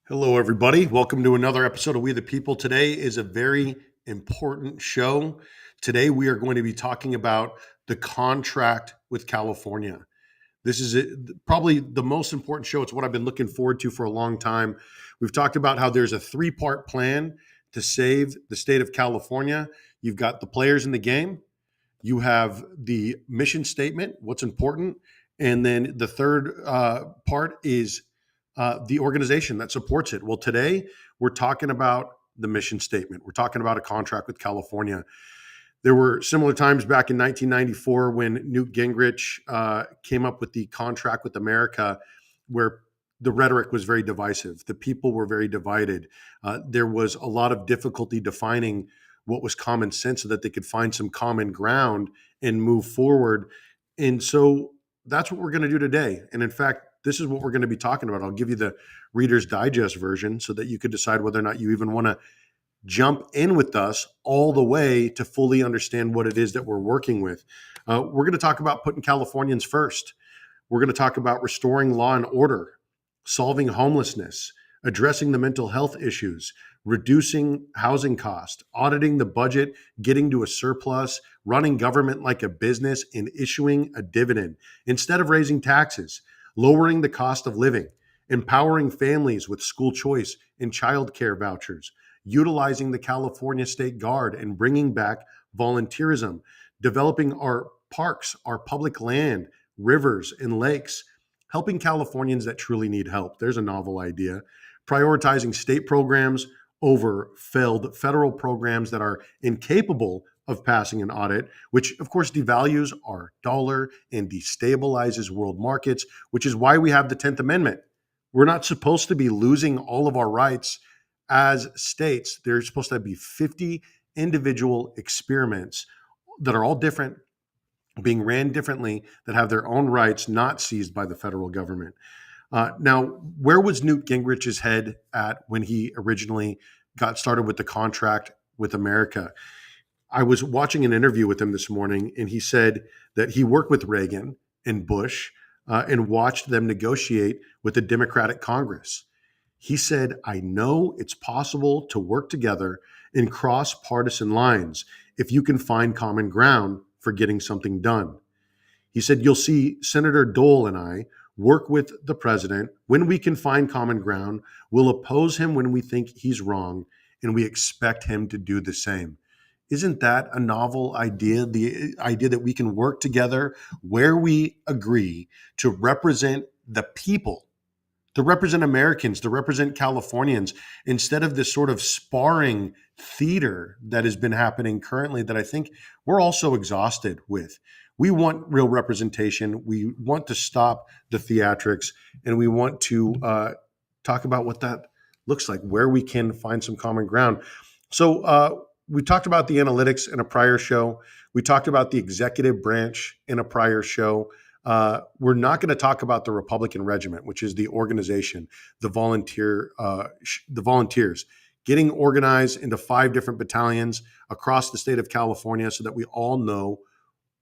Hello, everybody. Welcome to another episode of We the People. Today is a very important show. Today, we are going to be talking about the contract with California. This is probably the most important show. It's what I've been looking forward to for a long time. We've talked about how there's a three-part plan to save the state of California. You've got the players in the game, you have the mission statement, what's important, and then the third part is the organization that supports it. Well, today we're talking about the mission statement. We're talking about a contract with California. There were similar times back in 1994 when Newt Gingrich came up with the contract with America, where the rhetoric was very divisive. The people were very divided. There was a lot of difficulty defining what was common sense so that they could find some common ground and move forward. And so that's what we're going to do today. And in fact, this is what we're going to be talking about. I'll give you the Reader's Digest version so that you could decide whether or not you even want to jump in with us all the way to fully understand what it is that we're working with. We're going to talk about putting Californians first. We're going to talk about restoring law and order, solving homelessness, addressing the mental health issues, reducing housing costs, auditing the budget, getting to a surplus, running government like a business, and issuing a dividend instead of raising taxes, lowering the cost of living, empowering families with school choice and child care vouchers, utilizing the California State Guard and bringing back volunteerism, developing our parks, our public land, rivers, and lakes, helping Californians that truly need help. There's a novel idea. Prioritizing state programs over failed federal programs that are incapable of passing an audit, which of course devalues our dollar and destabilizes world markets, which is why we have the 10th Amendment. We're not supposed to be losing all of our rights as states. There's supposed to be 50 individual experiments that are all different, being ran differently, that have their own rights not seized by the federal government. Now, where was Newt Gingrich's head at when he originally got started with the contract with America? I was watching an interview with him this morning, and he said that he worked with Reagan and Bush and watched them negotiate with the Democratic Congress. He said, I know it's possible to work together and cross partisan lines if you can find common ground for getting something done. He said, you'll see Senator Dole and I work with the president when we can find common ground. We'll oppose him when we think he's wrong, and we expect him to do the same. Isn't that a novel idea? The idea that we can work together where we agree to represent the people, to represent Americans, to represent Californians, instead of this sort of sparring theater that has been happening currently that I think we're also exhausted with. We want real representation. We want to stop the theatrics, and we want to talk about what that looks like, where we can find some common ground. So we talked about the analytics in a prior show. We talked about the executive branch in a prior show. We're not going to talk about the Republican Regiment, which is the organization, the volunteers, getting organized into 5 different battalions across the state of California so that we all know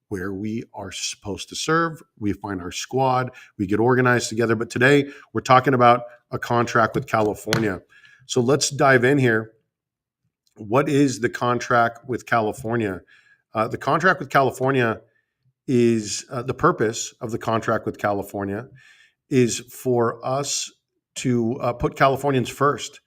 where we are supposed to serve. We find our squad, we get organized together. But today we're talking about a contract with California. So let's dive in here. What is the contract with California? The contract with California is the purpose of the contract with California is for us to put Californians first,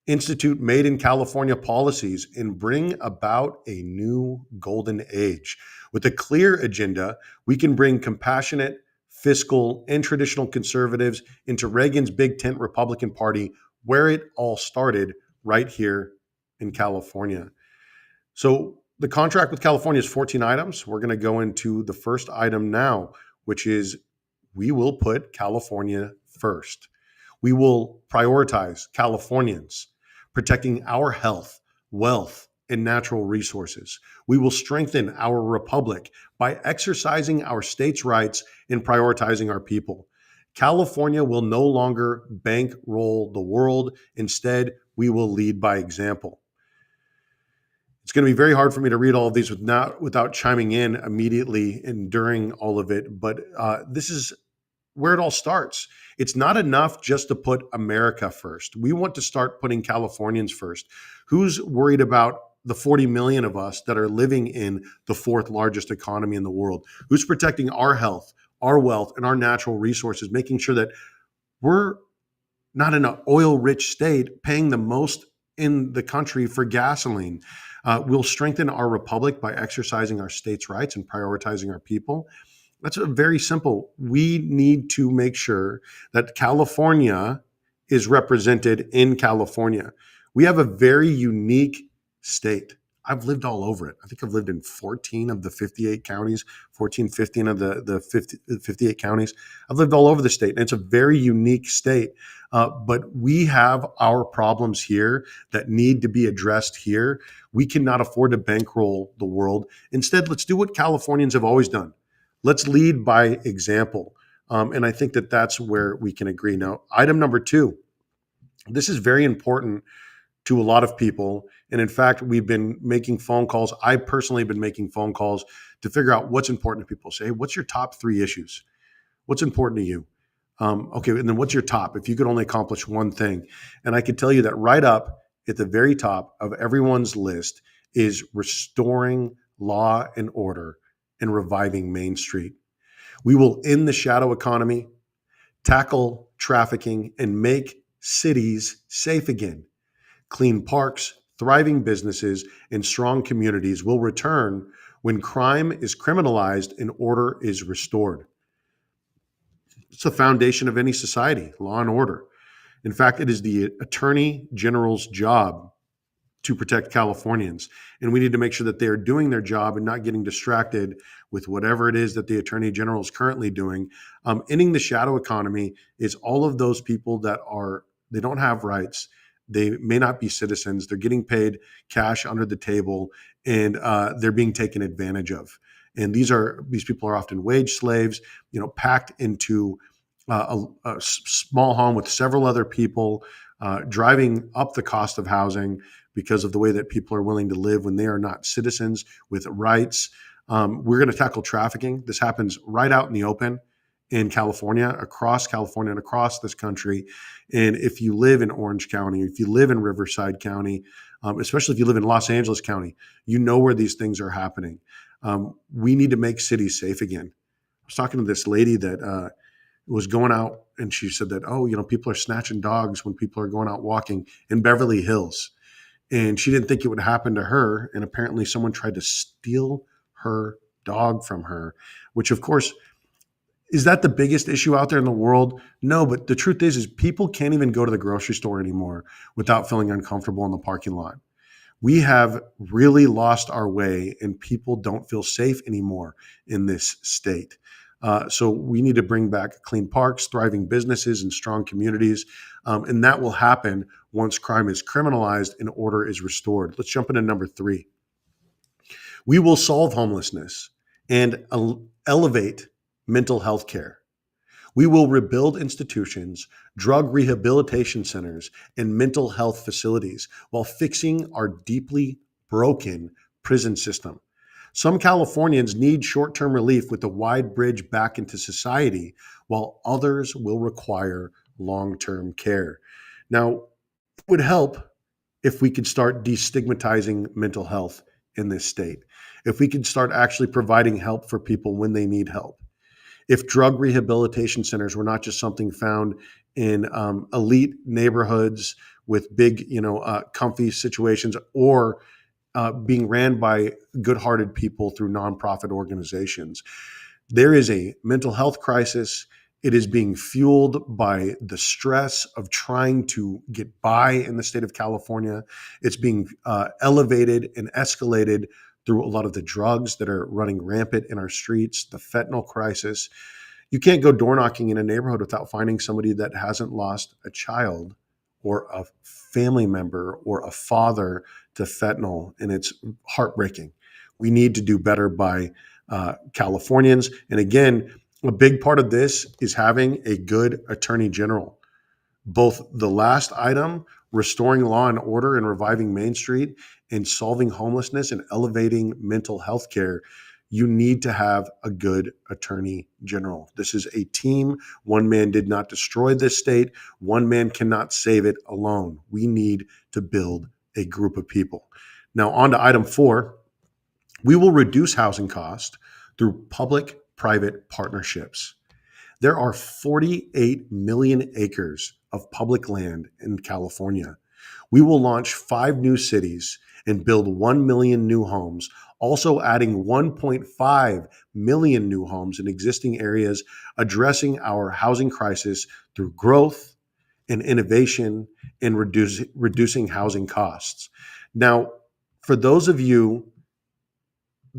institute made in California policies, and bring about a new golden age. With a clear agenda, we can bring compassionate, fiscal, and traditional conservatives into Reagan's big tent Republican Party, where it all started, right here in California. So the contract with California is 14 items. We're going to go into the first item now, which is we will put California first. We will prioritize Californians, protecting our health, wealth, and natural resources. We will strengthen our republic by exercising our state's rights and prioritizing our people. California will no longer bankroll the world. Instead, we will lead by example. It's going to be very hard for me to read all of these without chiming in immediately and during all of it. But this is where it all starts. It's not enough just to put America first. We want to start putting Californians first. Who's worried about the 40 million of us that are living in the fourth largest economy in the world? Who's protecting our health, our wealth, and our natural resources, making sure that we're not in an oil rich state paying the most in the country for gasoline? We'll strengthen our republic by exercising our states' rights and prioritizing our people. That's a very simple. We need to make sure that California is represented in California. We have a very unique state. I've lived all over it. I think I've lived in 14 of the 58 counties, 14, 15 of the 58 counties. I've lived all over the state, and it's a very unique state. But we have our problems here that need to be addressed here. We cannot afford to bankroll the world. Instead, let's do what Californians have always done. Let's lead by example. And I think that that's where we can agree. Now, item number 2, this is very important to a lot of people. And in fact, we've been making phone calls. I personally have been making phone calls to figure out what's important to people. Say, hey, what's your top 3 issues? What's important to you? Okay, and then what's your top? If you could only accomplish one thing. And I could tell you that right up at the very top of everyone's list is restoring law and order and reviving Main Street. We will end the shadow economy, tackle trafficking, and make cities safe again. Clean parks, thriving businesses, and strong communities will return when crime is criminalized and order is restored. It's the foundation of any society, law and order. In fact, it is the Attorney General's job to protect Californians. And we need to make sure that they are doing their job and not getting distracted with whatever it is that the Attorney General is currently doing. Ending the shadow economy is all of those people that they don't have rights. They may not be citizens. They're getting paid cash under the table, and they're being taken advantage of. And these people are often wage slaves, packed into a small home with several other people, driving up the cost of housing because of the way that people are willing to live when they are not citizens with rights. We're going to tackle trafficking. This happens right out in the open in California, and across this country. And if you live in Orange County, if you live in Riverside County, especially if you live in Los Angeles County, you know where these things are happening. We need to make cities safe again. I was talking to this lady that was going out, and she said that, people are snatching dogs when people are going out walking in Beverly Hills. And she didn't think it would happen to her. And apparently someone tried to steal her dog from her, which of course, is that the biggest issue out there in the world? No, but the truth is people can't even go to the grocery store anymore without feeling uncomfortable in the parking lot. We have really lost our way, and people don't feel safe anymore in this state. So we need to bring back clean parks, thriving businesses, and strong communities. And that will happen once crime is criminalized and order is restored. Let's jump into number 3. We will solve homelessness and elevate mental health care. We will rebuild institutions, drug rehabilitation centers, and mental health facilities while fixing our deeply broken prison system. Some Californians need short-term relief with a wide bridge back into society, while others will require long-term care. Now, it would help if we could start destigmatizing mental health in this state, if we could start actually providing help for people when they need help. If drug rehabilitation centers were not just something found in elite neighborhoods with big, comfy situations, or being ran by good-hearted people through nonprofit organizations. There is a mental health crisis. It is being fueled by the stress of trying to get by in the state of California. It's being elevated and escalated through a lot of the drugs that are running rampant in our streets, the fentanyl crisis. You can't go door knocking in a neighborhood without finding somebody that hasn't lost a child or a family member or a father to fentanyl, and it's heartbreaking. We need to do better by Californians. And again, a big part of this is having a good attorney general. Both the last item, restoring law and order and reviving Main Street, and solving homelessness and elevating mental health care, you need to have a good attorney general. This is a team. One man did not destroy this state. One man cannot save it alone. We need to build a group of people. Now, on to item 4. We will reduce housing cost through public-private partnerships. There are 48 million acres of public land in California. We will launch 5 new cities and build 1 million new homes, also adding 1.5 million new homes in existing areas, addressing our housing crisis through growth and innovation and reducing housing costs. Now, for those of you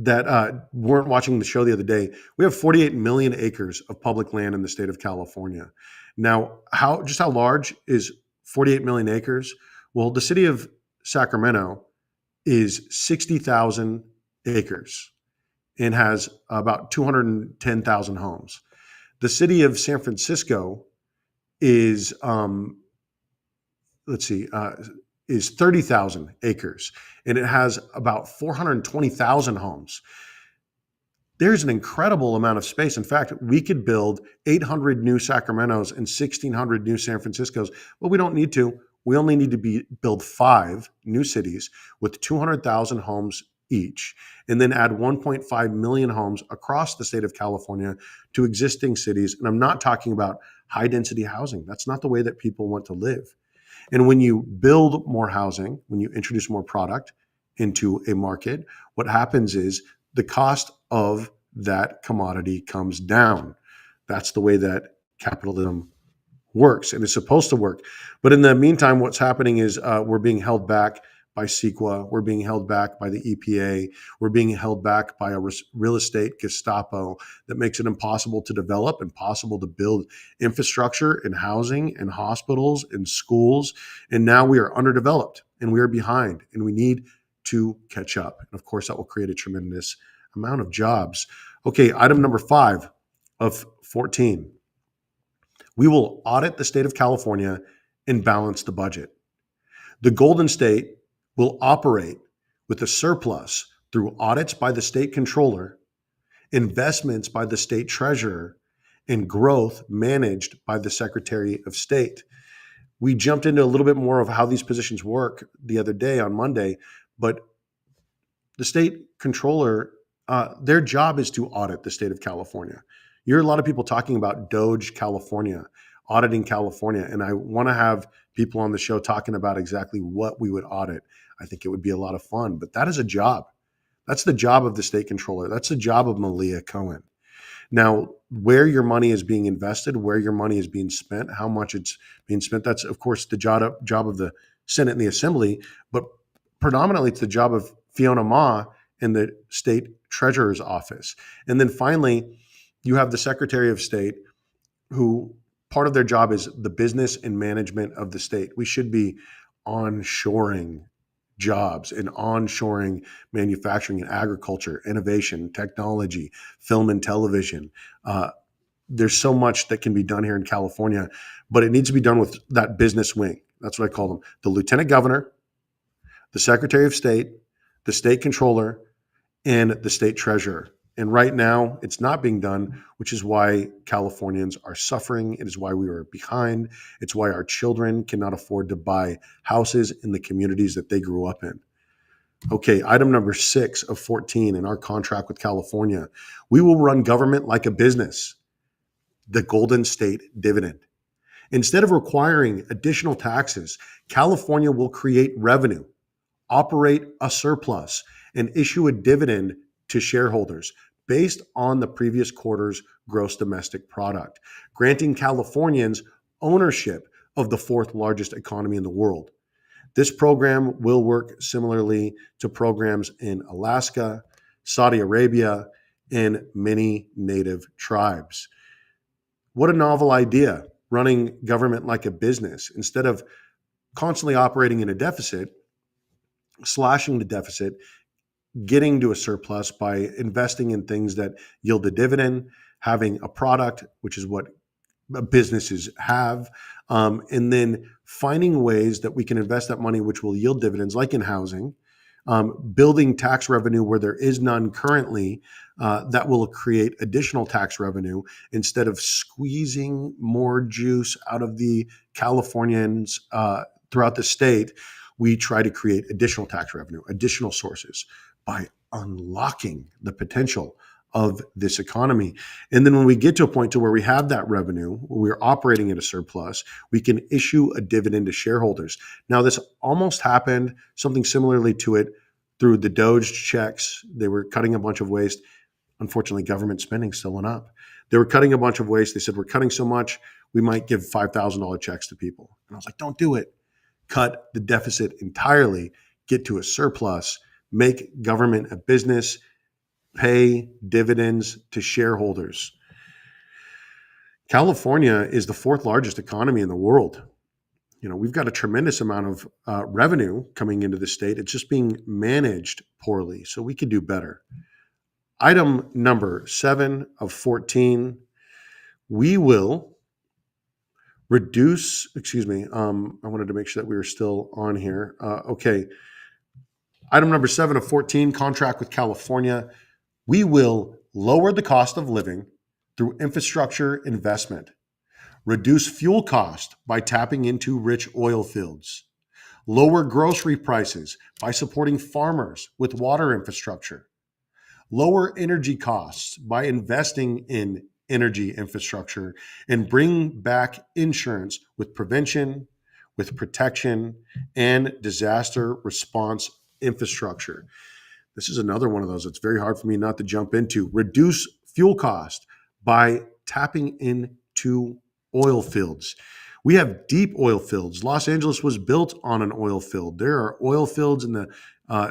that weren't watching the show the other day, we have 48 million acres of public land in the state of California. Now, how large is 48 million acres? Well, the city of Sacramento is 60,000 acres and has about 210,000 homes. The city of San Francisco is is 30,000 acres, and it has about 420,000 homes. There's an incredible amount of space. In fact, we could build 800 new Sacramentos and 1,600 new San Franciscos, but we don't need to. We only need to build 5 new cities with 200,000 homes each, and then add 1.5 million homes across the state of California to existing cities. And I'm not talking about high density housing. That's not the way that people want to live. And when you build more housing, when you introduce more product into a market, what happens is the cost of that commodity comes down. That's the way that capitalism works, and it's supposed to work. But in the meantime, what's happening is we're being held back by CEQA. We're being held back by the EPA. We're being held back by a real estate Gestapo that makes it impossible to develop, impossible to build infrastructure and housing and hospitals and schools. And now we are underdeveloped and we are behind, and we need to catch up. And of course, that will create a tremendous amount of jobs. Okay, item number 5 of 14. We will audit the state of California and balance the budget. The Golden State will operate with a surplus through audits by the state controller, investments by the state treasurer, and growth managed by the Secretary of State. We jumped into a little bit more of how these positions work the other day on Monday, but the state controller, their job is to audit the state of California. You hear a lot of people talking about Doge California, auditing California, and I want to have people on the show talking about exactly what we would audit. I think it would be a lot of fun, but that is a job. That's the job of the state controller. That's the job of Malia Cohen. Now, where your money is being invested, where your money is being spent, how much it's being spent, that's, of course, the job of the Senate and the Assembly, but predominantly it's the job of Fiona Ma in the state treasurer's office. And then finally, you have the Secretary of State, who part of their job is the business and management of the state. We should be onshoring jobs and onshoring manufacturing and agriculture, innovation, technology, film and television. There's so much that can be done here in California, but it needs to be done with that business wing. That's what I call them. The lieutenant governor, the Secretary of State, the state controller, and the state treasurer. And right now, it's not being done, which is why Californians are suffering. It is why we are behind. It's why our children cannot afford to buy houses in the communities that they grew up in. Okay, item number 6 of 14 in our contract with California. We will run government like a business, the Golden State dividend. Instead of requiring additional taxes, California will create revenue, operate a surplus, and issue a dividend to shareholders based on the previous quarter's gross domestic product, granting Californians ownership of the 4th largest economy in the world. This program will work similarly to programs in Alaska, Saudi Arabia, and many native tribes. What a novel idea, running government like a business. Instead of constantly operating in a deficit, slashing the deficit, getting to a surplus by investing in things that yield a dividend, having a product, which is what businesses have, and then finding ways that we can invest that money which will yield dividends, like in housing, building tax revenue where there is none currently. That will create additional tax revenue instead of squeezing more juice out of the Californians throughout the state. We try to create additional tax revenue, additional sources by unlocking the potential of this economy. And then when we get to a point to where we have that revenue, where we're operating at a surplus, we can issue a dividend to shareholders. Now, this almost happened, something similarly to it, through the Doge checks. They were cutting a bunch of waste. Unfortunately, government spending still went up. They were cutting a bunch of waste. They said, we're cutting so much, we might give $5,000 checks to people. And I was like, don't do it. Cut the deficit entirely, get to a surplus, make government a business, pay dividends to shareholders. California is the fourth largest economy in the world. We've got a tremendous amount of revenue coming into the state. It's just being managed poorly. So we could do better. Item number 7 of 14, we will reduce, I wanted to make sure that we were still on here. Okay. Item number 7 of 14, contract with California. We will lower the cost of living through infrastructure investment, reduce fuel cost by tapping into rich oil fields, lower grocery prices by supporting farmers with water infrastructure, lower energy costs by investing in energy infrastructure, and bring back insurance with prevention, with protection, and disaster response infrastructure. This is another one of those that's very hard for me not to jump into. Reduce fuel cost by tapping into oil fields. We have deep oil fields. Los Angeles was built on an oil field. There are oil fields in the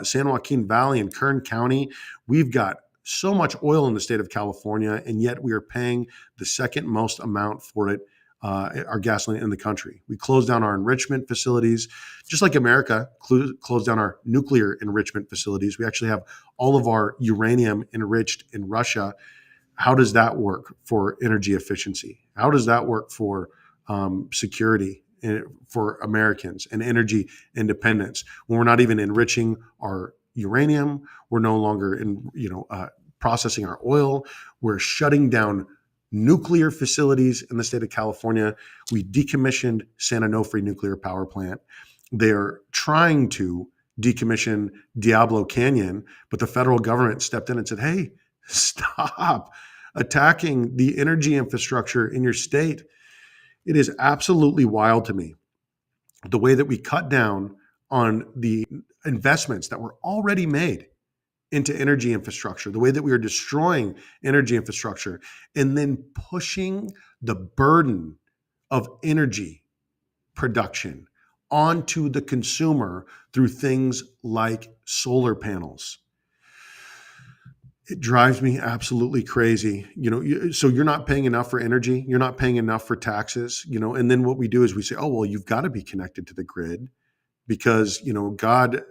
San Joaquin Valley and Kern County. We've got so much oil in the state of California, and yet we are paying the second most amount for it, our gasoline in the country. We closed down our enrichment facilities, just like America closed down our nuclear enrichment facilities. We actually have all of our uranium enriched in Russia. How does that work for energy efficiency? How does that work for security for Americans and energy independence when we're not even enriching our uranium? We're no longer processing our oil. We're shutting down nuclear facilities in the state of California. We decommissioned San Onofre nuclear power plant. They're trying to decommission Diablo Canyon, but the federal government stepped in and said, hey, stop attacking the energy infrastructure in your state. It is absolutely wild to me the way that we cut down on the investments that were already made into energy infrastructure, the way that we are destroying energy infrastructure, and then pushing the burden of energy production onto the consumer through things like solar panels. It drives me absolutely crazy. So you're not paying enough for energy. You're not paying enough for taxes, and then what we do is we say, oh, well, you've got to be connected to the grid because, God,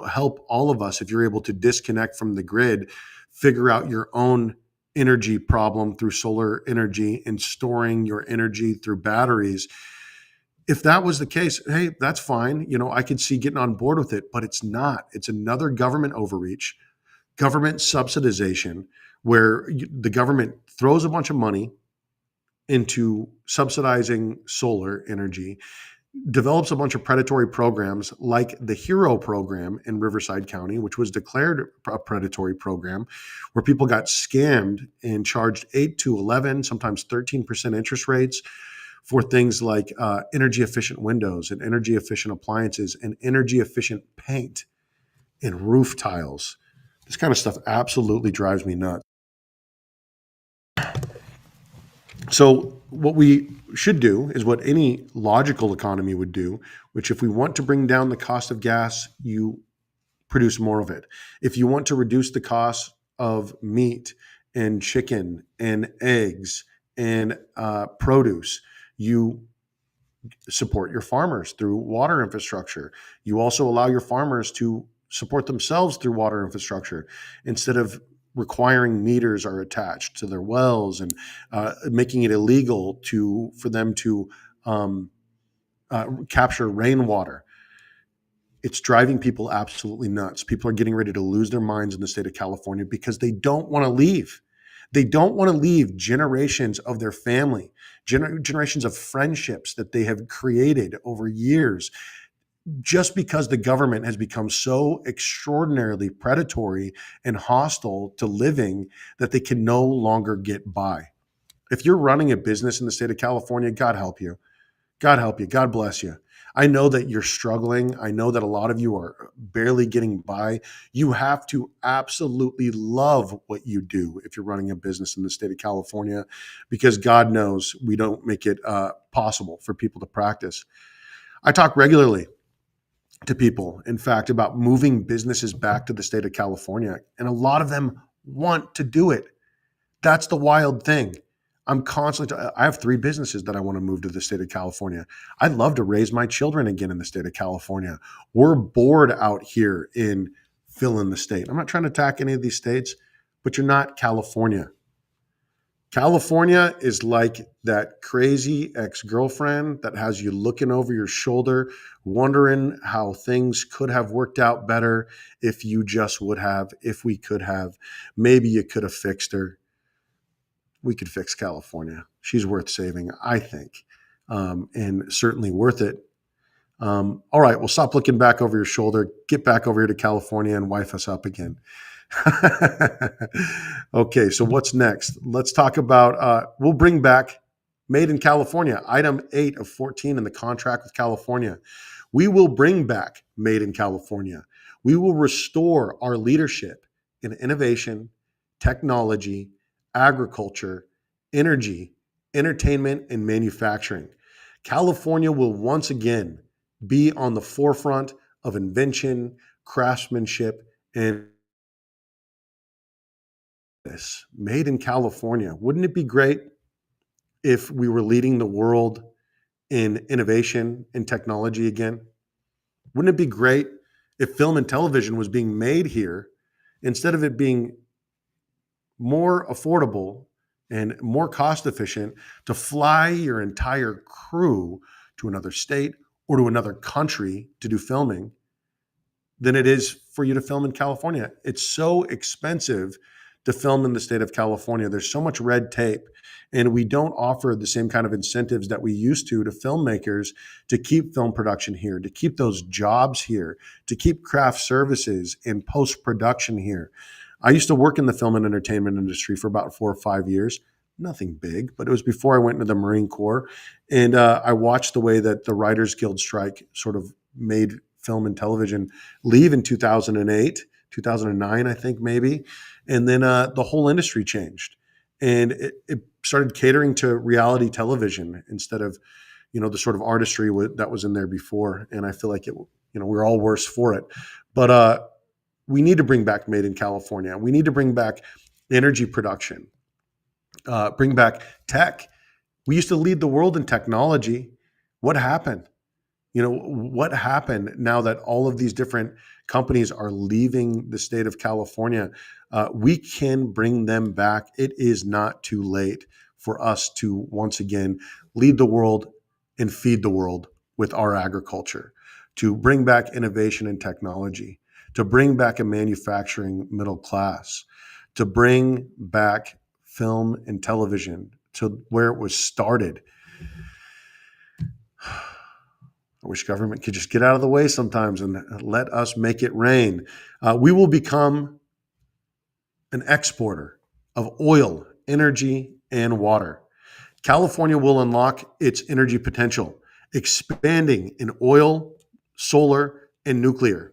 help all of us if you're able to disconnect from the grid, figure out your own energy problem through solar energy and storing your energy through batteries. If that was the case, hey, that's fine. I could see getting on board with it, but it's not. It's another government overreach, government subsidization, where the government throws a bunch of money into subsidizing solar energy, develops a bunch of predatory programs like the HERO program in Riverside County, which was declared a predatory program, where people got scammed and charged 8 to 11, sometimes 13% interest rates for things like energy efficient windows and energy efficient appliances and energy efficient paint and roof tiles. This kind of stuff absolutely drives me nuts. So what we should do is what any logical economy would do, which if we want to bring down the cost of gas, you produce more of it. If you want to reduce the cost of meat and chicken and eggs and produce, you support your farmers through water infrastructure. You also allow your farmers to support themselves through water infrastructure instead of requiring meters are attached to their wells and making it illegal for them to capture rainwater. It's driving people absolutely nuts. People are getting ready to lose their minds in the state of California because they don't want to leave. They don't want to leave generations of their family, generations of friendships that they have created over years, just because the government has become so extraordinarily predatory and hostile to living that they can no longer get by. If you're running a business in the state of California, God help you. God help you. God bless you. I know that you're struggling. I know that a lot of you are barely getting by. You have to absolutely love what you do if you're running a business in the state of California, because God knows we don't make it possible for people to practice. I talk regularly to people, in fact, about moving businesses back to the state of California, and a lot of them want to do it. That's the wild thing. I have 3 businesses that I want to move to the state of California. I'd love to raise my children again in the state of California. We're bored out here in fill in the state. I'm not trying to attack any of these states, but you're not California. California is like that crazy ex-girlfriend that has you looking over your shoulder, wondering how things could have worked out better if you just would have, if we could have. Maybe you could have fixed her. We could fix California. She's worth saving, I think, and certainly worth it. All right, well, stop looking back over your shoulder. Get back over here to California and wife us up again. Okay, so what's next? Let's talk about, we'll bring back Made in California, item 8 of 14 in the contract with California. We will bring back Made in California. We will restore our leadership in innovation, technology, agriculture, energy, entertainment, and manufacturing. California will once again be on the forefront of invention, craftsmanship, and this. Made in California. Wouldn't it be great if we were leading the world in innovation and technology again? Wouldn't it be great if film and television was being made here instead of it being more affordable and more cost efficient to fly your entire crew to another state or to another country to do filming than it is for you to film in California? It's so expensive to film in the state of California. There's so much red tape, and we don't offer the same kind of incentives that we used to filmmakers to keep film production here, to keep those jobs here, to keep craft services and post-production here. I used to work in the film and entertainment industry for about 4 or 5 years. Nothing big, but it was before I went into the Marine Corps. And I watched the way that the Writers Guild strike sort of made film and television leave in 2008, 2009, I think maybe. And then the whole industry changed. And it started catering to reality television instead of, the sort of artistry that was in there before. And I feel like we're all worse for it. But we need to bring back Made in California. We need to bring back energy production, bring back tech. We used to lead the world in technology. What happened? What happened now that all of these different companies are leaving the state of California? We can bring them back. It is not too late for us to once again lead the world and feed the world with our agriculture, to bring back innovation and technology, to bring back a manufacturing middle class, to bring back film and television to where it was started. I wish government could just get out of the way sometimes and let us make it rain. We will become an exporter of oil, energy, and water. California will unlock its energy potential, expanding in oil, solar, and nuclear.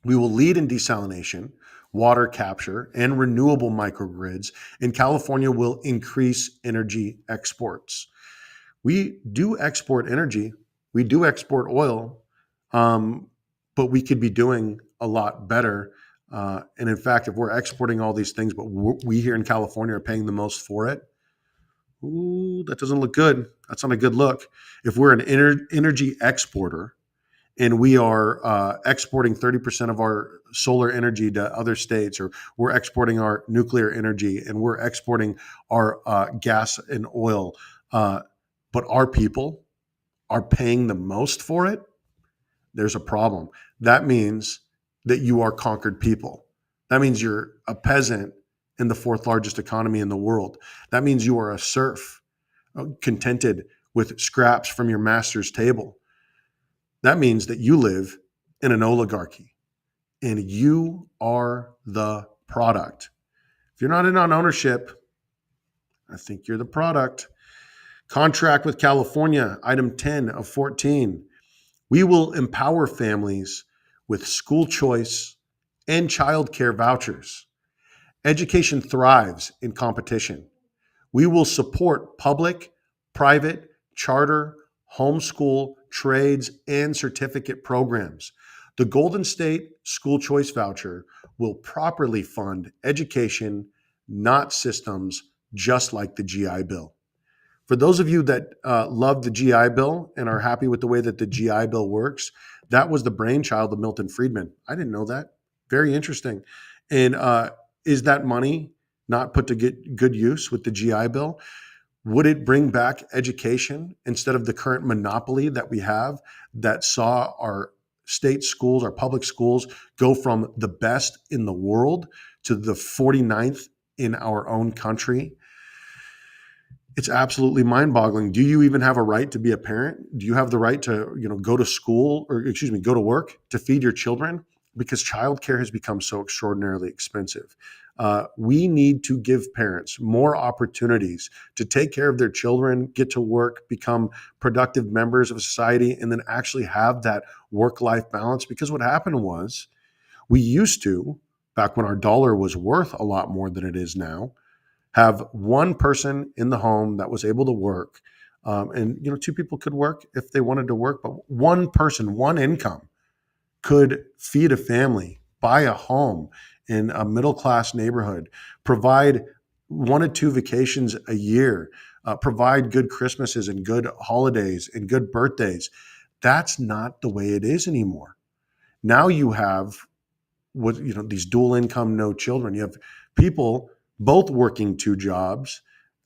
We will lead in desalination, water capture, and renewable microgrids, and California will increase energy exports. We do export energy. We do export oil, but we could be doing a lot better. And in fact, if we're exporting all these things, but we here in California are paying the most for it, ooh, that doesn't look good. That's not a good look. If we're an energy exporter and we are exporting 30% of our solar energy to other states, or we're exporting our nuclear energy and we're exporting our gas and oil, but our people are paying the most for it, there's a problem. That means that you are conquered people. That means you're a peasant in the fourth largest economy in the world. That means you are a serf, contented with scraps from your master's table. That means that you live in an oligarchy and you are the product. If you're not in on ownership, I think you're the product. Contract with California, item 10 of 14. We will empower families with school choice and childcare vouchers. Education thrives in competition. We will support public, private, charter, homeschool, trades, and certificate programs. The Golden State School Choice Voucher will properly fund education, not systems, just like the GI Bill. For those of you that love the GI Bill and are happy with the way that the GI Bill works, that was the brainchild of Milton Friedman. I didn't know that. Very interesting. And is that money not put to get good use with the GI Bill? Would it bring back education instead of the current monopoly that we have that saw our state schools, our public schools, go from the best in the world to the 49th in our own country? It's absolutely mind-boggling. Do you even have a right to be a parent? Do you have the right to, go to school or go to work to feed your children? Because childcare has become so extraordinarily expensive. We need to give parents more opportunities to take care of their children, get to work, become productive members of society, and then actually have that work-life balance. Because what happened was we used to, back when our dollar was worth a lot more than it is now, have one person in the home that was able to work. And, two people could work if they wanted to work, but one person, one income could feed a family, buy a home in a middle-class neighborhood, provide 1 or 2 vacations a year, provide good Christmases and good holidays and good birthdays. That's not the way it is anymore. Now you have these dual income, no children. You have people both working 2 jobs,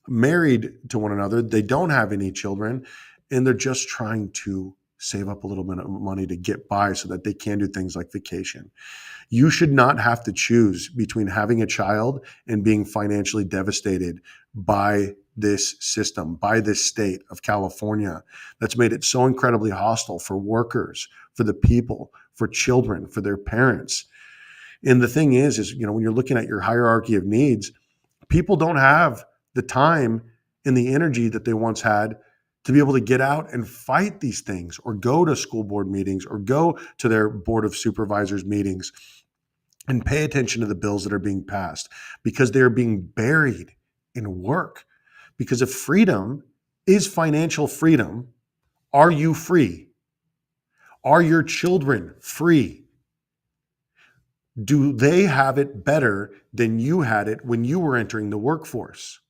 married to one another. They don't have any children, and they're just trying to save up a little bit of money to get by so that they can do things like vacation. You should not have to choose between having a child and being financially devastated by this system, by this state of California that's made it so incredibly hostile for workers, for the people, for children, for their parents. And the thing is, when you're looking at your hierarchy of needs, people don't have the time and the energy that they once had to be able to get out and fight these things or go to school board meetings or go to their board of supervisors meetings and pay attention to the bills that are being passed because they are being buried in work. Because if freedom is financial freedom, are you free? Are your children free? Do they have it better than you had it when you were entering the workforce?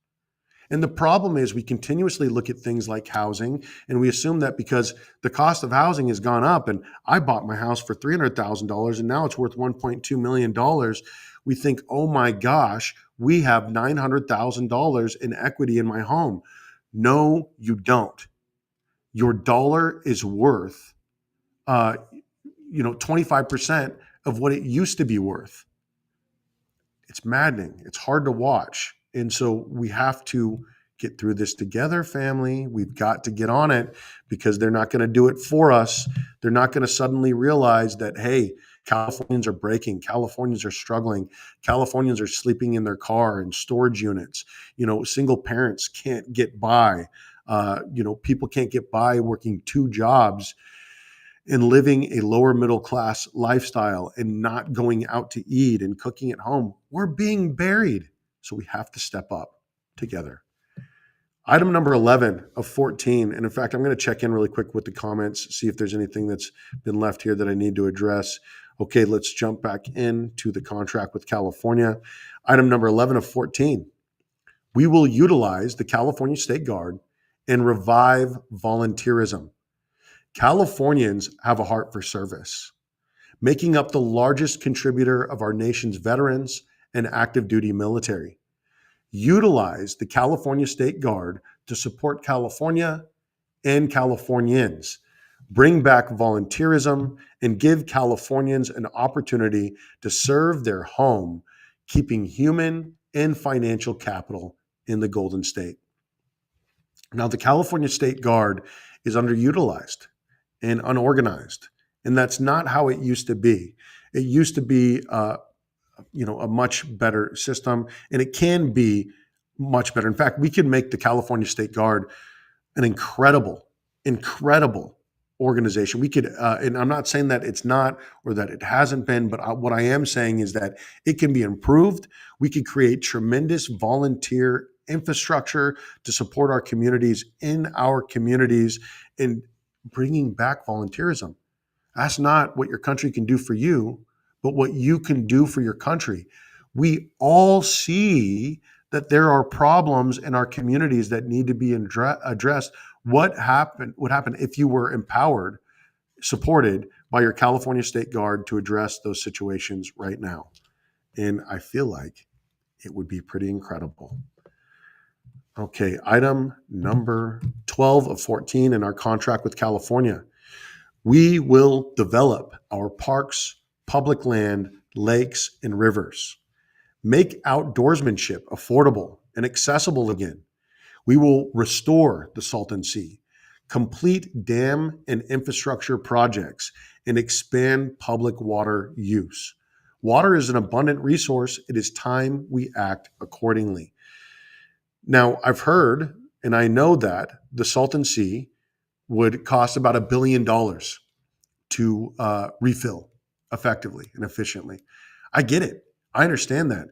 And the problem is we continuously look at things like housing and we assume that because the cost of housing has gone up and I bought my house for $300,000 and now it's worth $1.2 million, we think, oh my gosh, we have $900,000 in equity in my home. No, you don't. Your dollar is worth 25% of what it used to be worth. It's maddening. It's hard to watch. And so we have to get through this together, family. We've got to get on it because they're not going to do it for us. They're not going to suddenly realize that, hey, Californians are breaking. Californians are struggling. Californians are sleeping in their car in storage units. Single parents can't get by. People can't get by working 2 jobs and living a lower middle class lifestyle and not going out to eat and cooking at home. We're being buried. So we have to step up together. Item number 11 of 14. And in fact, I'm going to check in really quick with the comments, see if there's anything that's been left here that I need to address. Okay, let's jump back into the contract with California. Item number 11 of 14. We will utilize the California State Guard and revive volunteerism. Californians have a heart for service, making up the largest contributor of our nation's veterans and active duty military. Utilize the California State Guard to support California and Californians. bring back volunteerism, and give Californians an opportunity to serve their home, keeping human and financial capital in the Golden State. Now, the California State Guard is underutilized and unorganized, and that's not how it used to be. It used to be, a much better system, and it can be much better. In fact, we can make the California State Guard an incredible organization. We could, and I'm not saying that it's not or that it hasn't been, but what I am saying is that it can be improved. We could create tremendous volunteer infrastructure to support our communities in our communities and bringing back volunteerism. That's not what your country can do for you, but what you can do for your country. We all see that there are problems in our communities that need to be addressed. What happened would happen if you were empowered, supported by your California State Guard to address those situations right now? And I feel like it would be pretty incredible. Okay, item number 12 of 14 in our contract with California. We will develop our parks, public land, lakes, and rivers. Make outdoorsmanship affordable and accessible again. We will restore the Salton Sea, complete dam and infrastructure projects, and expand public water use. Water is an abundant resource. It is time we act accordingly. Now, I've heard and I know that the Salton Sea would cost about $1 billion to refill effectively and efficiently. I get it. I understand that.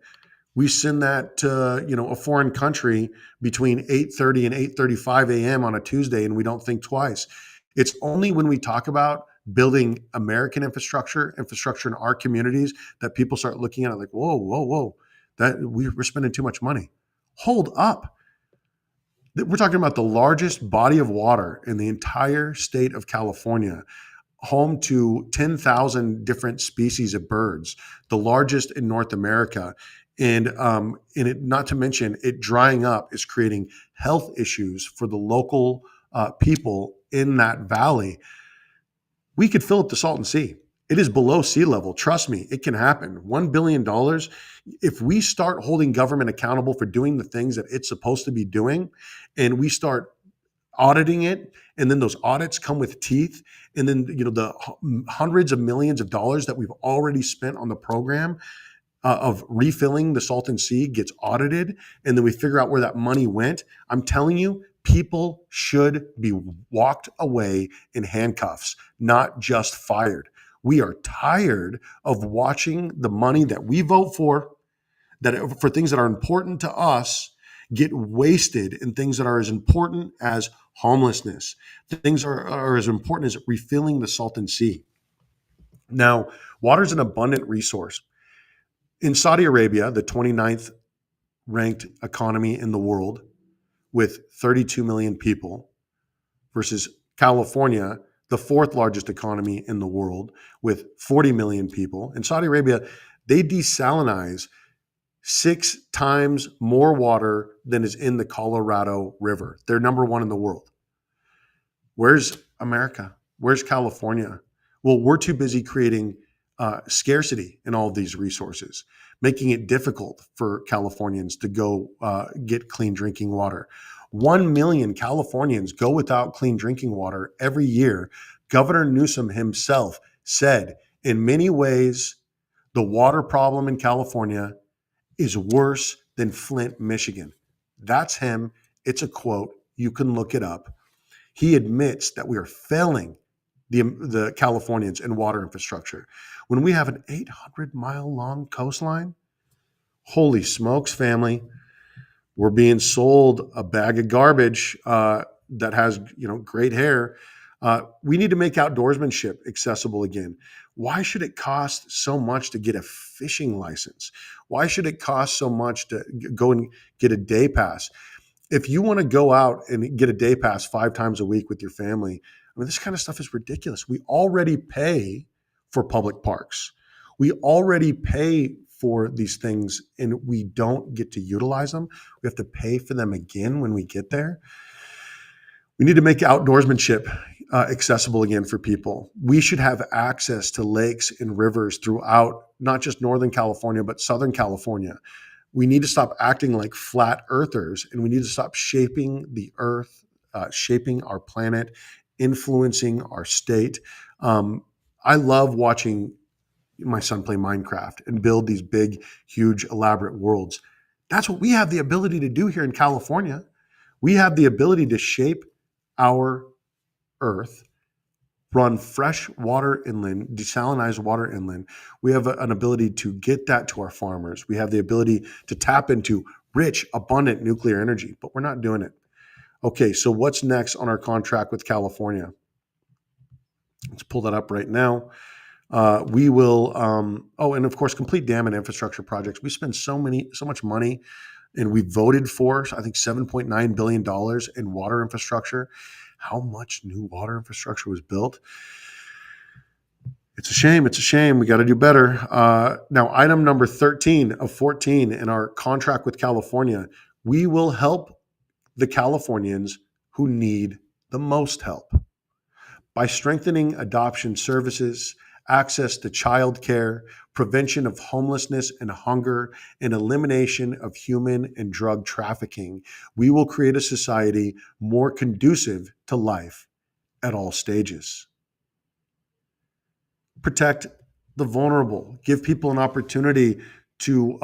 We send that to a foreign country between 8:30 and 8:35 a.m. on a Tuesday, and we don't think twice. It's only when we talk about building American infrastructure in our communities, that people start looking at it like, whoa, that we're spending too much money. Hold up. We're talking about the largest body of water in the entire state of California, home to 10,000 different species of birds, the largest in North America. And not to mention, it drying up is creating health issues for the local people in that valley. We could fill up the Salton Sea. It is below sea level. Trust me, it can happen. $1 billion. If we start holding government accountable for doing the things that it's supposed to be doing, and we start auditing it, and then those audits come with teeth, and then the hundreds of millions of dollars that we've already spent on the program of refilling the Salton Sea gets audited, and then we figure out where that money went. I'm telling you, people should be walked away in handcuffs, not just fired. We are tired of watching the money that we vote for, that for things that are important to us, get wasted in things that are as important as homelessness. Things are as important as refilling the Salton Sea. Now, water is an abundant resource. In Saudi Arabia, the 29th ranked economy in the world with 32 million people, versus California, the fourth largest economy in the world with 40 million people. In Saudi Arabia, they desalinize 6 times more water than is in the Colorado River. They're number one in the world. Where's America? Where's California? Well, we're too busy creating scarcity in all of these resources, making it difficult for Californians to go get clean drinking water. 1 million Californians go without clean drinking water every year. Governor Newsom himself said, in many ways, the water problem in California is worse than Flint, Michigan. That's him. It's a quote. You can look it up. He admits that we are failing the Californians in water infrastructure. When we have an 800-mile-long coastline, holy smokes, family, we're being sold a bag of garbage that has great hair. We need to make outdoorsmanship accessible again. Why should it cost so much to get a fishing license? Why should it cost so much to go and get a day pass? If you want to go out and get a day pass 5 times a week with your family, I mean, this kind of stuff is ridiculous. We already pay for public parks. We already pay for these things, and we don't get to utilize them. We have to pay for them again when we get there. We need to make outdoorsmanship accessible again for people. We should have access to lakes and rivers throughout not just Northern California, but Southern California. We need to stop acting like flat earthers, and we need to stop shaping the earth, shaping our planet, influencing our state. I love watching my son play Minecraft and build these big, huge, elaborate worlds. That's what we have the ability to do here in California. We have the ability to shape our earth, run fresh water inland, desalinized water inland. We have an ability to get that to our farmers. We have the ability to tap into rich, abundant nuclear energy, but we're not doing it. Okay, so what's next on our contract with California? Let's pull that up right now. We will, and of course, complete dam and infrastructure projects. We spend so much money, and we voted for, I think, $7.9 billion in water infrastructure. How much new water infrastructure was built? It's a shame. It's a shame. We got to do better. Now, item number 13 of 14 in our contract with California, we will help the Californians who need the most help by strengthening adoption services, access to childcare, prevention of homelessness and hunger, and elimination of human and drug trafficking. We will create a society more conducive to life at all stages. Protect the vulnerable. Give people an opportunity to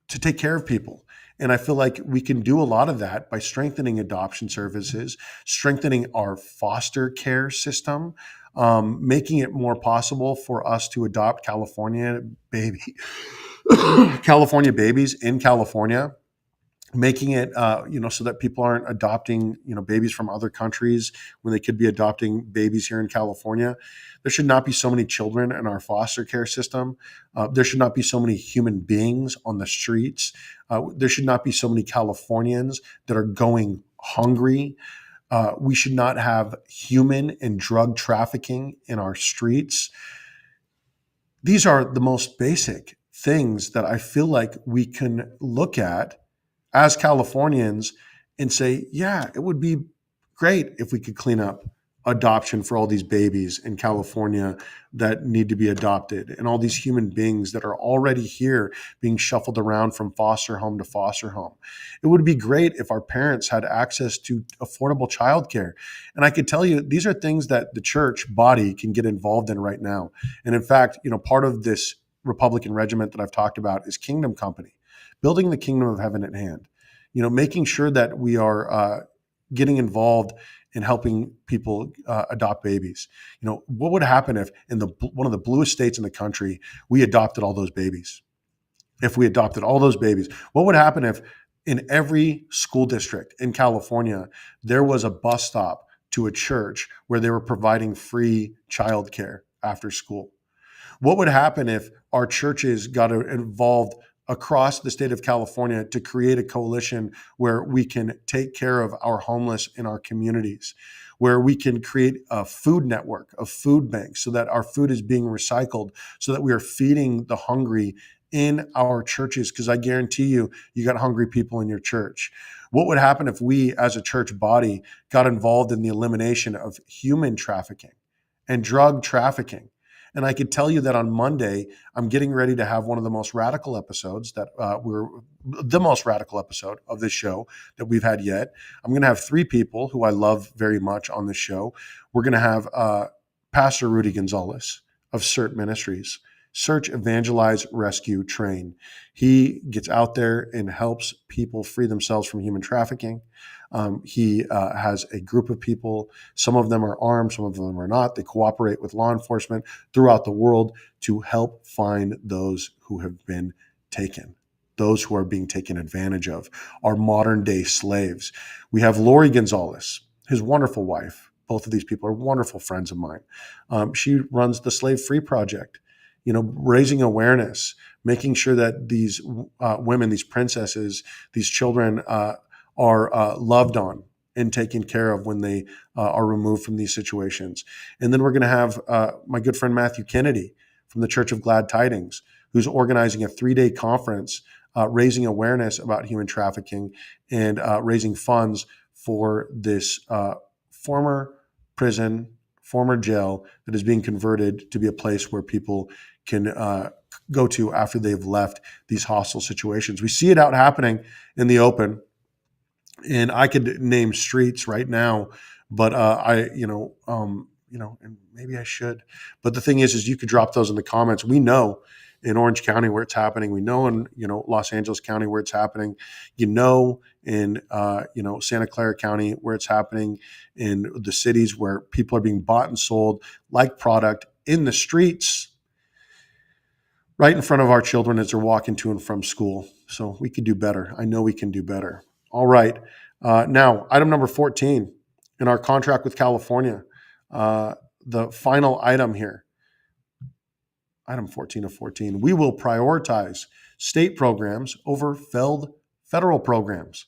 to take care of people. And I feel like we can do a lot of that by strengthening adoption services, strengthening our foster care system, making it more possible for us to adopt California babies in California, making it so that people aren't adopting babies from other countries when they could be adopting babies here in California. There should not be so many children in our foster care system. There should not be so many human beings on the streets. There should not be so many Californians that are going hungry. We should not have human and drug trafficking in our streets. These are the most basic things that I feel like we can look at as Californians and say, yeah, it would be great if we could clean up adoption for all these babies in California that need to be adopted, and all these human beings that are already here being shuffled around from foster home to foster home. It would be great if our parents had access to affordable childcare. And I could tell you, these are things that the church body can get involved in right now. And in fact, part of this Republican regiment that I've talked about is Kingdom Company, building the kingdom of heaven at hand, making sure that we are getting involved in helping people adopt babies. What would happen if in one of the bluest states in the country, we adopted all those babies? If we adopted all those babies, what would happen if in every school district in California, there was a bus stop to a church where they were providing free childcare after school? What would happen if our churches got involved across the state of California to create a coalition where we can take care of our homeless in our communities, where we can create a food network of food banks so that our food is being recycled, so that we are feeding the hungry in our churches? Because I guarantee you got hungry people in your church. What would happen if we as a church body got involved in the elimination of human trafficking and drug trafficking? And I could tell you that on Monday, I'm getting ready to have one of the most radical episodes the most radical episode of this show that we've had yet. I'm going to have 3 people who I love very much on the show. We're going to have Pastor Rudy Gonzalez of CERT Ministries, Search, Evangelize, Rescue, Train. He gets out there and helps people free themselves from human trafficking. He has a group of people. Some of them are armed, some of them are not. They cooperate with law enforcement throughout the world to help find those who have been taken, those who are being taken advantage of, our modern day slaves. We have Lori Gonzalez, his wonderful wife. Both of these people are wonderful friends of mine. She runs the Slave Free Project, raising awareness, making sure that these women, these princesses, these children are loved on and taken care of when they are removed from these situations. And then we're going to have my good friend Matthew Kennedy from the Church of Glad Tidings, who's organizing a 3-day conference raising awareness about human trafficking and raising funds for this former prison, former jail that is being converted to be a place where people can go to after they've left these hostile situations. We see it out happening in the open, and I could name streets right now, but and maybe I should. But the thing is you could drop those in the comments. We know in Orange County where it's happening. We know in Los Angeles County where it's happening. In Santa Clara County where it's happening. In the cities where people are being bought and sold like product in the streets, right in front of our children as they're walking to and from school. So we could do better. I know we can do better. All right. Now, item number 14 in our contract with California, the final item here, item 14 of 14, we will prioritize state programs over failed federal programs.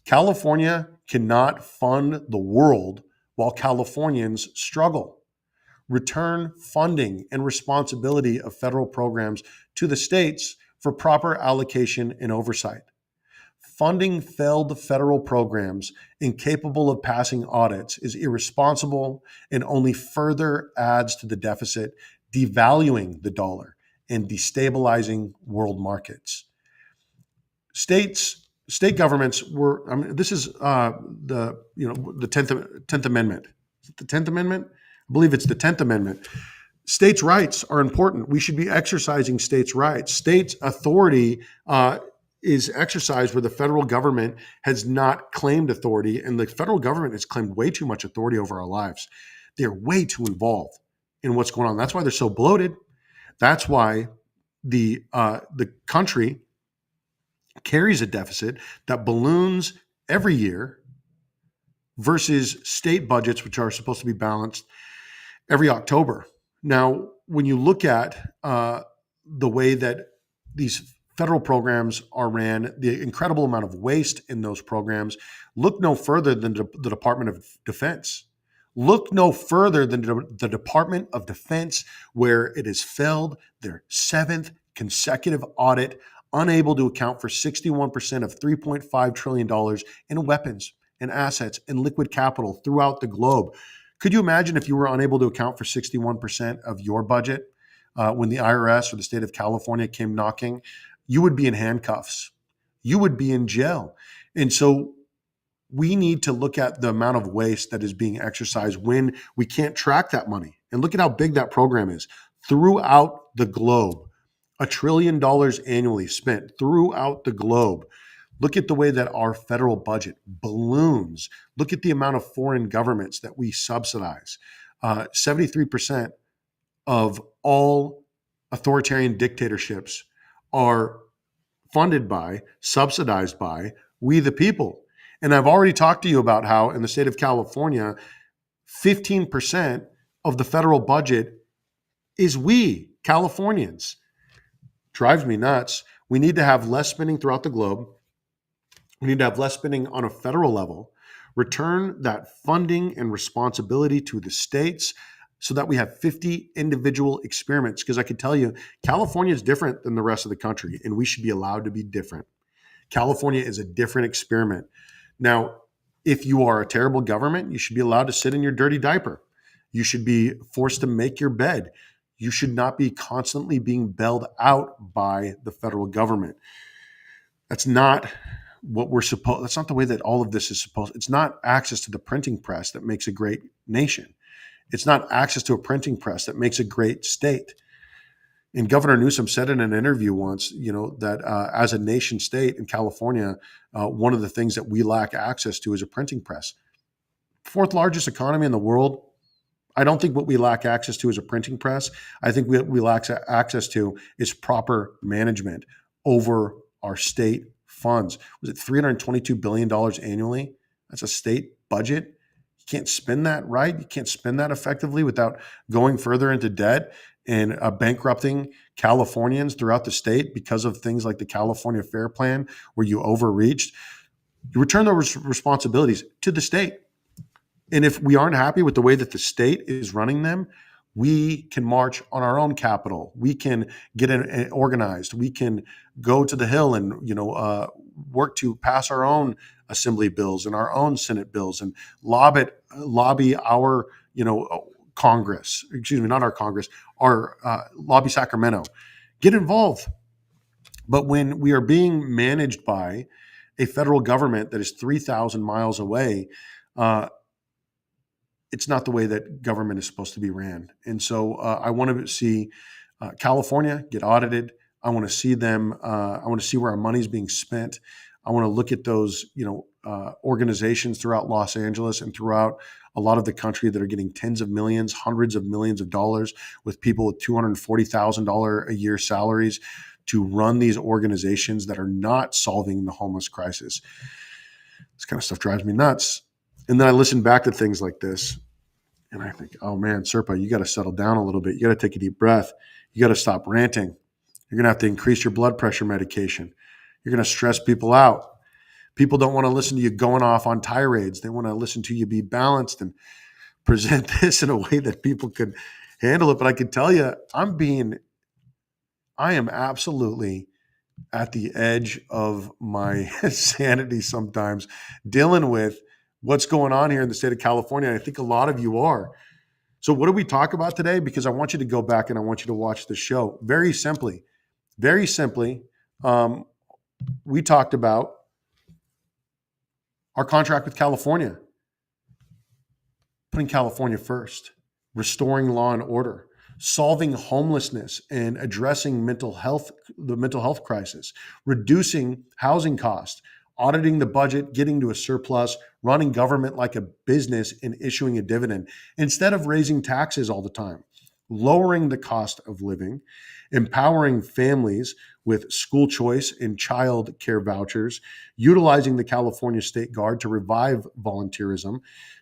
California cannot fund the world while Californians struggle. Return funding and responsibility of federal programs to the states for proper allocation and oversight. Funding failed federal programs incapable of passing audits is irresponsible and only further adds to the deficit, devaluing the dollar and destabilizing world markets. State governments were. This is the 10th Amendment. Is it the 10th Amendment? I believe it's the 10th Amendment. States' rights are important. We should be exercising states' rights. States' authority is exercised where the federal government has not claimed authority, and the federal government has claimed way too much authority over our lives. They're way too involved in what's going on. That's why they're so bloated. That's why the country carries a deficit that balloons every year versus state budgets, which are supposed to be balanced every October. Now, when you look at the way that these federal programs are ran, the incredible amount of waste in those programs, look no further than the Department of Defense. Look no further than the Department of Defense, where it has failed their 7th consecutive audit, unable to account for 61% of $3.5 trillion in weapons and assets and liquid capital throughout the globe. Could you imagine if you were unable to account for 61% of your budget when the IRS or the state of California came knocking? You would be in handcuffs. You would be in jail. And so we need to look at the amount of waste that is being exercised when we can't track that money. And look at how big that program is throughout the globe. $1 trillion annually spent throughout the globe. Look at the way that our federal budget balloons. Look at the amount of foreign governments that we subsidize. 73% of all authoritarian dictatorships are funded by, subsidized by, we the people. And I've already talked to you about how in the state of California, 15% of the federal budget is we, Californians. Drives me nuts. We need to have less spending throughout the globe. We need to have less spending on a federal level, return that funding and responsibility to the states so that we have 50 individual experiments. Because I can tell you, California is different than the rest of the country, and we should be allowed to be different. California is a different experiment. Now, if you are a terrible government, you should be allowed to sit in your dirty diaper. You should be forced to make your bed. You should not be constantly being bailed out by the federal government. That's not what we're supposed. That's not the way that all of this is supposed. It's not access to the printing press that makes a great nation. It's not access to a printing press that makes a great state. And Governor Newsom said in an interview once, that as a nation state in California, one of the things that we lack access to is a printing press. Fourth largest economy in the world. I don't think what we lack access to is a printing press. I think what we lack access to is proper management over our state funds. Was it $322 billion annually? That's a state budget. You can't spend that right. You can't spend that effectively without going further into debt and bankrupting Californians throughout the state because of things like the California Fair Plan, where you overreached. You return those responsibilities to the state. And if we aren't happy with the way that the state is running them, we can march on our own capital. We can get organized. We can go to the Hill and work to pass our own assembly bills and our own Senate bills and lobby our, Congress, excuse me, not our Congress, our lobby Sacramento. Get involved. But when we are being managed by a federal government that is 3,000 miles away, uh, it's not the way that government is supposed to be ran. And so I want to see California get audited. I want to see them. I want to see where our money is being spent. I want to look at those, organizations throughout Los Angeles and throughout a lot of the country that are getting tens of millions, hundreds of millions of dollars with people with $240,000 a year salaries to run these organizations that are not solving the homeless crisis. This kind of stuff drives me nuts. And then I listen back to things like this and I think, oh man, Serpa, you got to settle down a little bit. You got to take a deep breath. You got to stop ranting. You're going to have to increase your blood pressure medication. You're going to stress people out. People don't want to listen to you going off on tirades. They want to listen to you be balanced and present this in a way that people could handle it. But I can tell you, I am absolutely at the edge of my sanity sometimes dealing with what's going on here in the state of California. And I think a lot of you are. So what do we talk about today? Because I want you to go back and I want you to watch the show. Very simply, we talked about our contract with California, putting California first, restoring law and order, solving homelessness and addressing the mental health crisis, reducing housing costs, auditing the budget, getting to a surplus, running government like a business and issuing a dividend instead of raising taxes all the time, lowering the cost of living, empowering families with school choice and child care vouchers, utilizing the California State Guard to revive volunteerism,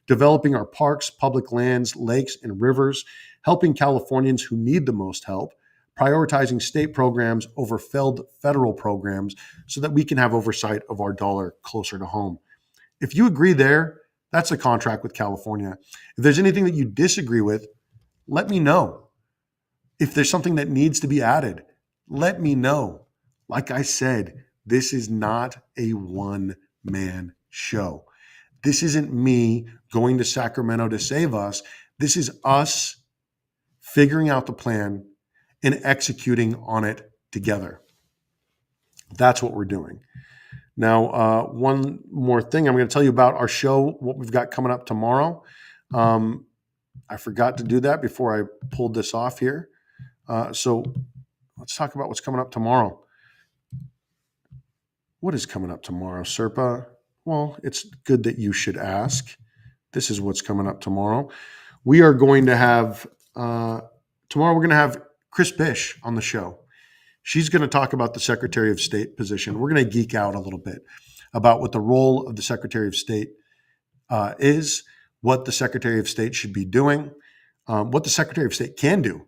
developing our parks, public lands, lakes, and rivers, helping Californians who need the most help, prioritizing state programs over failed federal programs so that we can have oversight of our dollar closer to home. If you agree there, that's a contract with California. If there's anything that you disagree with, let me know. If there's something that needs to be added, let me know. Like I said, this is not a one-man show. This isn't me going to Sacramento to save us. This is us figuring out the plan and executing on it together. That's what we're doing. Now, one more thing I'm going to tell you about our show, what we've got coming up tomorrow. I forgot to do that before I pulled this off here. So let's talk about what's coming up tomorrow. What is coming up tomorrow, Serpa? Well, it's good that you should ask. This is what's coming up tomorrow. We are going to have, tomorrow we're going to have Chris Bish on the show. She's going to talk about the Secretary of State position. We're going to geek out a little bit about what the role of the Secretary of State is, what the Secretary of State should be doing, what the Secretary of State can do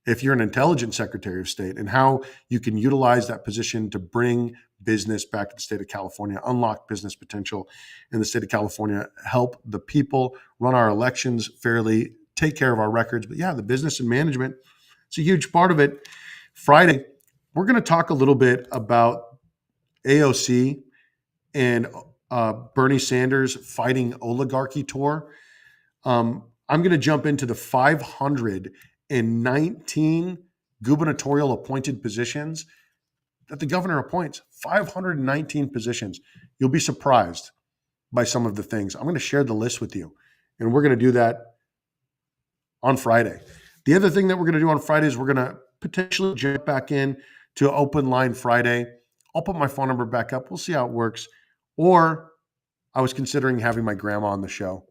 if you're an intelligent Secretary of State, and how you can utilize that position to bring business back to the state of California, unlock business potential in the state of California, help the people run our elections fairly, take care of our records. But yeah, the business and management, it's a huge part of it. Friday, we're going to talk a little bit about AOC and Bernie Sanders fighting oligarchy tour. I'm going to jump into the 519 gubernatorial appointed positions that the governor appoints. 519 positions. You'll be surprised by some of the things. I'm going to share the list with you, and we're going to do that on Friday. The other thing that we're going to do on Friday is we're going to potentially jump back in to Open Line Friday. I'll put my phone number back up. We'll see how it works. Or I was considering having my grandma on the show.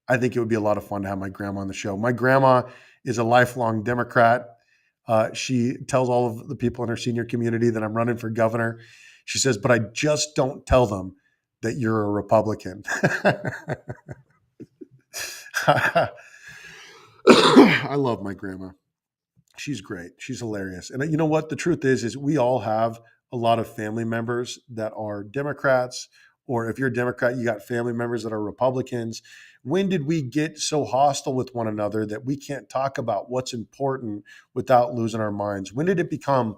I think it would be a lot of fun to have my grandma on the show. My grandma is a lifelong Democrat. She tells all of the people in her senior community that I'm running for governor. She says, but I just don't tell them that you're a Republican. I love my grandma. She's great. She's hilarious. And you know what? The truth is we all have a lot of family members that are Democrats, or if you're a Democrat, you got family members that are Republicans. When did we get so hostile with one another that we can't talk about what's important without losing our minds? When did it become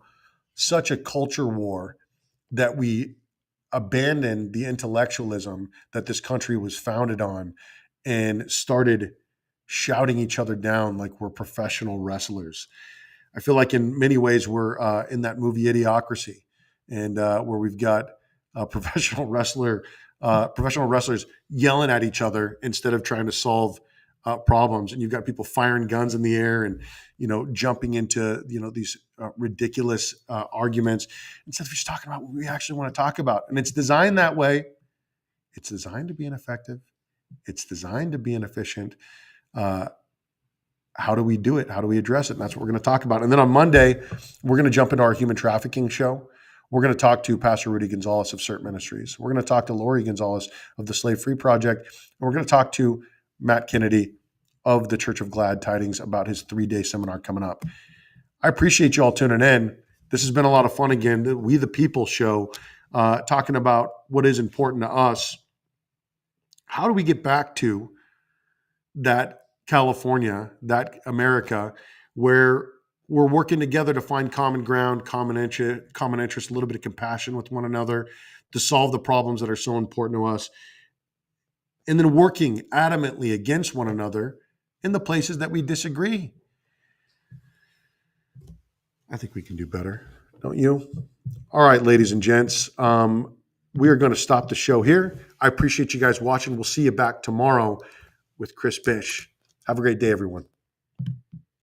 such a culture war that we abandoned the intellectualism that this country was founded on and started shouting each other down like we're professional wrestlers. I feel like in many ways we're in that movie Idiocracy, and where we've got professional wrestlers yelling at each other instead of trying to solve problems, and you've got people firing guns in the air and jumping into these ridiculous arguments instead of just talking about what we actually want to talk about. And it's designed that way. It's designed to be ineffective. It's designed to be inefficient. How do we do it? How do we address it? And that's what we're going to talk about. And then on Monday, we're going to jump into our human trafficking show. We're going to talk to Pastor Rudy Gonzalez of CERT Ministries. We're going to talk to Lori Gonzalez of the Slave Free Project. And we're going to talk to Matt Kennedy of the Church of Glad Tidings about his 3-day seminar coming up. I appreciate you all tuning in. This has been a lot of fun again. The We the People show, talking about what is important to us. How do we get back to that California, that America, where we're working together to find common ground, common interest, a little bit of compassion with one another to solve the problems that are so important to us, and then working adamantly against one another in the places that we disagree. I think we can do better, don't you? All right, ladies and gents, we are going to stop the show here. I appreciate you guys watching. We'll see you back tomorrow with Chris Bish. Have a great day, everyone.